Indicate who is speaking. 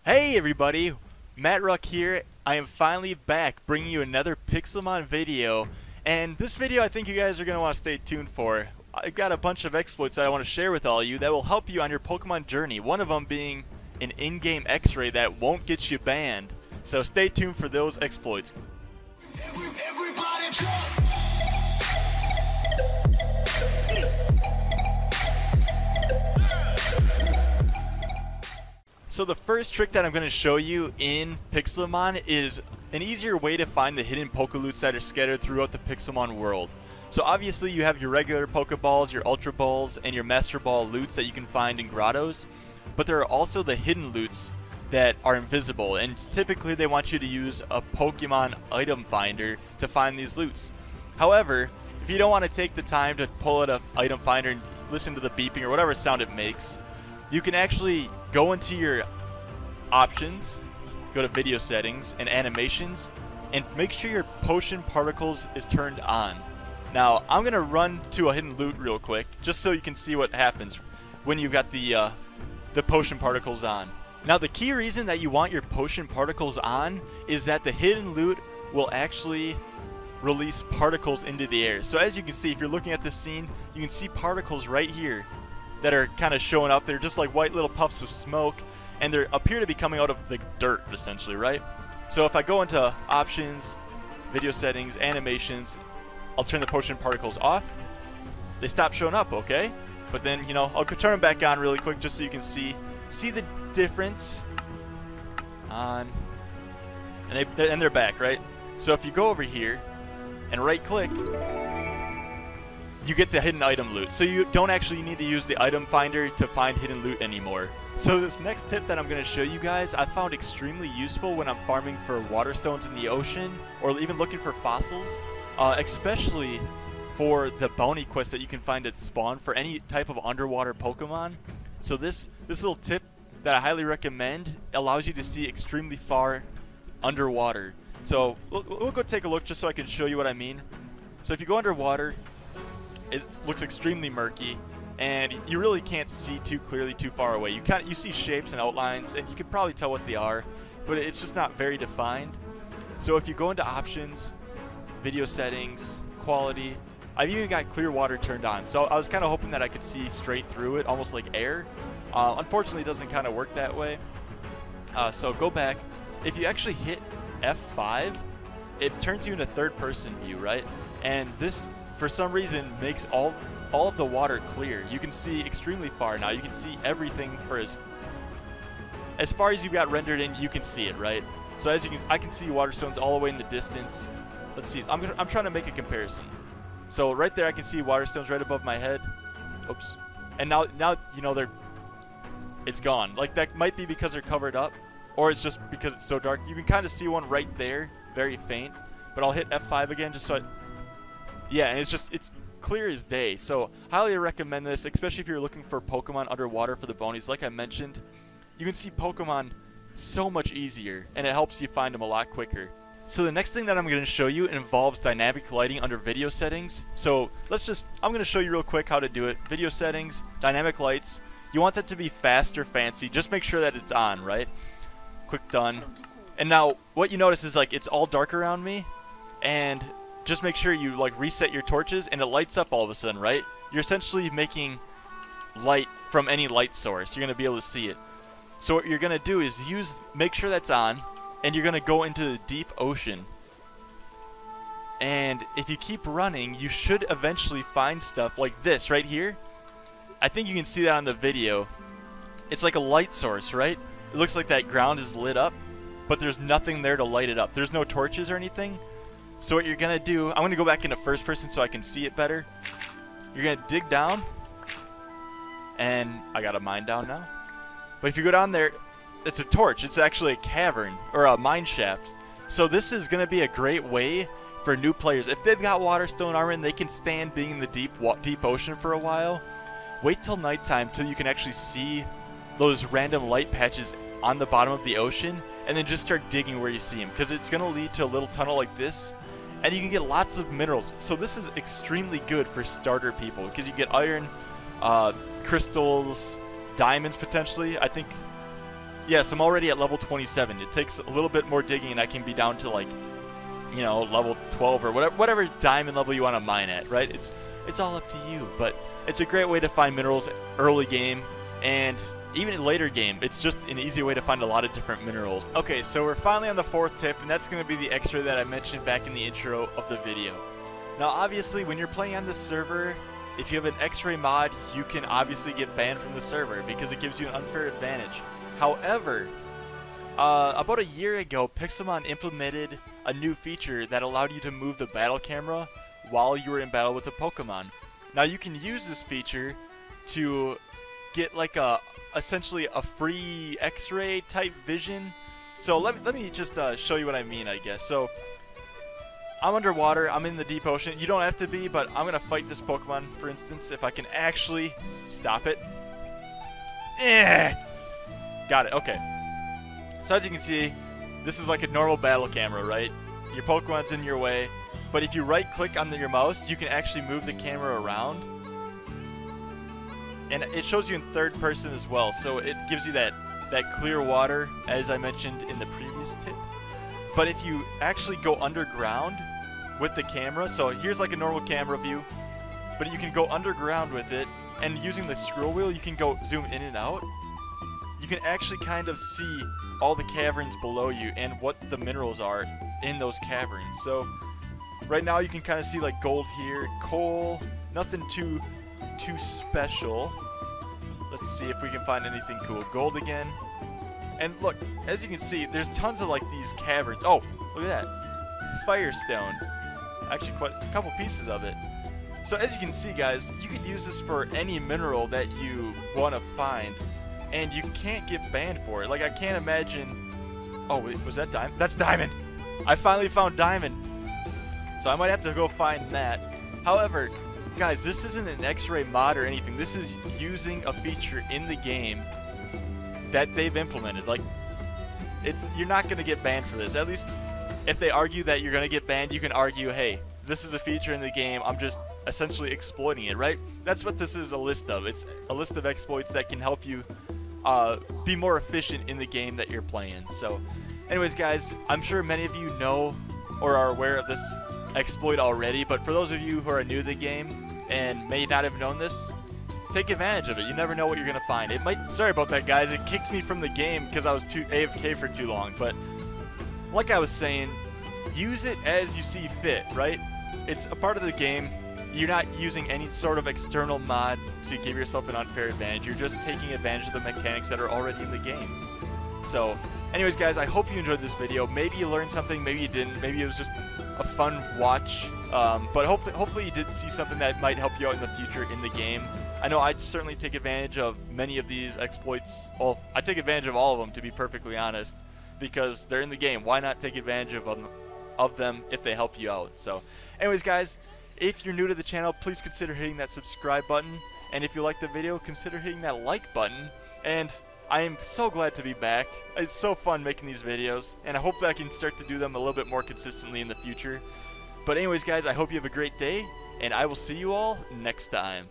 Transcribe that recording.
Speaker 1: Hey everybody, MattRuc here. I am finally back bringing you another Pixelmon video, and this video I think you guys are going to want to stay tuned for. I've got a bunch of exploits that I want to share with all of you that will help you on your Pokemon journey, one of them being an in-game X-Ray that won't get you banned. So stay tuned for those exploits. So the first trick that I'm going to show you in Pixelmon is an easier way to find the hidden Pokeloots that are scattered throughout the Pixelmon world. So obviously you have your regular Pokeballs, your Ultra Balls, and your Master Ball loots that you can find in grottos, but there are also the hidden loots that are invisible, and typically they want you to use a Pokemon item finder to find these loots. However, if you don't want to take the time to pull out an item finder and listen to the beeping or whatever sound it makes, you can actually go into your options, go to video settings and animations, and make sure your potion particles is turned on. Now I'm gonna run to a hidden loot real quick just so you can see what happens when you've got the potion particles on. Now the key reason that you want your potion particles on is that the hidden loot will actually release particles into the air. So as you can see, if you're looking at this scene, you can see particles right here that are kind of showing up. They're just like white little puffs of smoke, and they appear to be coming out of the dirt essentially, right? So if I go into options, video settings, animations, I'll turn the potion particles off. They stop showing up, okay? But then, you know, I'll turn them back on really quick just so you can see the difference on, and they're back, right? So if you go over here and right click, you get the hidden item loot. So you don't actually need to use the item finder to find hidden loot anymore. So this next tip that I'm going to show you guys, I found extremely useful when I'm farming for water stones in the ocean, or even looking for fossils, especially for the bounty quest that you can find at spawn for any type of underwater Pokemon. So this little tip that I highly recommend allows you to see extremely far underwater. So we'll go take a look just so I can show you what I mean. So if you go underwater, it looks extremely murky, and you really can't see too clearly too far away. You see shapes and outlines, and you can probably tell what they are, but it's just not very defined. So if you go into options, video settings, quality, I've even got clear water turned on. So I was kind of hoping that I could see straight through it, almost like air. Unfortunately, it doesn't kind of work that way. So go back. If you actually hit F5, it turns you into third-person view, right? And this, for some reason, makes all of the water clear. You can see extremely far now. You can see everything for as far as you've got rendered in. You can see it, right? So as you can, I can see water stones all the way in the distance. Let's see. I'm trying to make a comparison. So right there, I can see water stones right above my head. Oops. And now you know it's gone. Like that might be because they're covered up, or it's just because it's so dark. You can kind of see one right there, very faint. But I'll hit F5 again just so yeah, and it's clear as day. So highly recommend this, especially if you're looking for Pokemon underwater for the bounties. Like I mentioned, you can see Pokemon so much easier, and it helps you find them a lot quicker. So the next thing that I'm going to show you involves dynamic lighting under video settings. So I'm going to show you real quick how to do it. Video settings, dynamic lights. You want that to be fast or fancy. Just make sure that it's on, right? Quick done. And now what you notice is like it's all dark around me, and just make sure you like reset your torches and it lights up all of a sudden, right? You're essentially making light from any light source. You're going to be able to see it. So what you're going to do is make sure that's on, and you're going to go into the deep ocean. And if you keep running, you should eventually find stuff like this right here. I think you can see that on the video. It's like a light source, right? It looks like that ground is lit up, but there's nothing there to light it up. There's no torches or anything. So what you're going to do, I'm going to go back into first person so I can see it better. You're going to dig down, and I got a mine down now. But if you go down there, it's a torch. It's actually a cavern or a mine shaft. So this is going to be a great way for new players. If they've got water stone armor and they can stand being in the deep ocean for a while, wait till nighttime till you can actually see those random light patches on the bottom of the ocean, and then just start digging where you see them, because it's going to lead to a little tunnel like this, and you can get lots of minerals. So this is extremely good for starter people, because you get iron, crystals, diamonds potentially. I think Yes, I'm already at level 27. It takes a little bit more digging and I can be down to like, you know, level 12 or whatever diamond level you want to mine at, right? It's all up to you, but it's a great way to find minerals early game and even in later game. It's just an easy way to find a lot of different minerals. Okay, so we're finally on the 4th tip, and that's going to be the Xray that I mentioned back in the intro of the video. Now, obviously, when you're playing on this server, if you have an Xray mod, you can obviously get banned from the server because it gives you an unfair advantage. However, about a year ago, Pixelmon implemented a new feature that allowed you to move the battle camera while you were in battle with a Pokemon. Now, you can use this feature to get like essentially a free Xray type vision. So let me just show you what I mean, I guess. So I'm underwater, I'm in the deep ocean. You don't have to be, but I'm gonna fight this Pokemon, for instance, if I can actually stop it. Got it, okay. So as you can see, this is like a normal battle camera, right? Your Pokemon's in your way, but if you right click on your mouse, you can actually move the camera around. And it shows you in third person as well, so it gives you that clear water, as I mentioned in the previous tip. But if you actually go underground with the camera, so here's like a normal camera view, but you can go underground with it, and using the scroll wheel, you can go zoom in and out. You can actually kind of see all the caverns below you and what the minerals are in those caverns. So right now you can kind of see like gold here, coal, nothing too special. Let's see if we can find anything cool. Gold again. And look, as you can see, there's tons of like these caverns. Oh, look at that. Firestone. Actually quite a couple pieces of it. So as you can see, guys, you could use this for any mineral that you want to find, and you can't get banned for it. Like, I can't imagine... Oh, wait, was that diamond? That's diamond! I finally found diamond. So I might have to go find that. However, guys, this isn't an Xray mod or anything. This is using a feature in the game that they've implemented. Like, you're not going to get banned for this. At least, if they argue that you're going to get banned, you can argue, hey, this is a feature in the game. I'm just essentially exploiting it, right? That's what this is a list of. It's a list of exploits that can help you be more efficient in the game that you're playing. So, anyways, guys, I'm sure many of you know or are aware of this exploit already, but for those of you who are new to the game and may not have known this, take advantage of it. You never know what you're gonna find. It might... Sorry about that, guys. It kicked me from the game because I was too AFK for too long, but like I was saying, use it as you see fit, right? It's a part of the game. You're not using any sort of external mod to give yourself an unfair advantage. You're just taking advantage of the mechanics that are already in the game. So, anyways, guys, I hope you enjoyed this video. Maybe you learned something, maybe you didn't. Maybe it was just a fun watch. But hopefully you did see something that might help you out in the future in the game. I know I certainly take advantage of many of these exploits. Well, I take advantage of all of them, to be perfectly honest, because they're in the game. Why not take advantage of them if they help you out? So, anyways, guys, if you're new to the channel, please consider hitting that subscribe button. And if you like the video, consider hitting that like button. And I am so glad to be back. It's so fun making these videos, and I hope that I can start to do them a little bit more consistently in the future. But anyways, guys, I hope you have a great day, and I will see you all next time.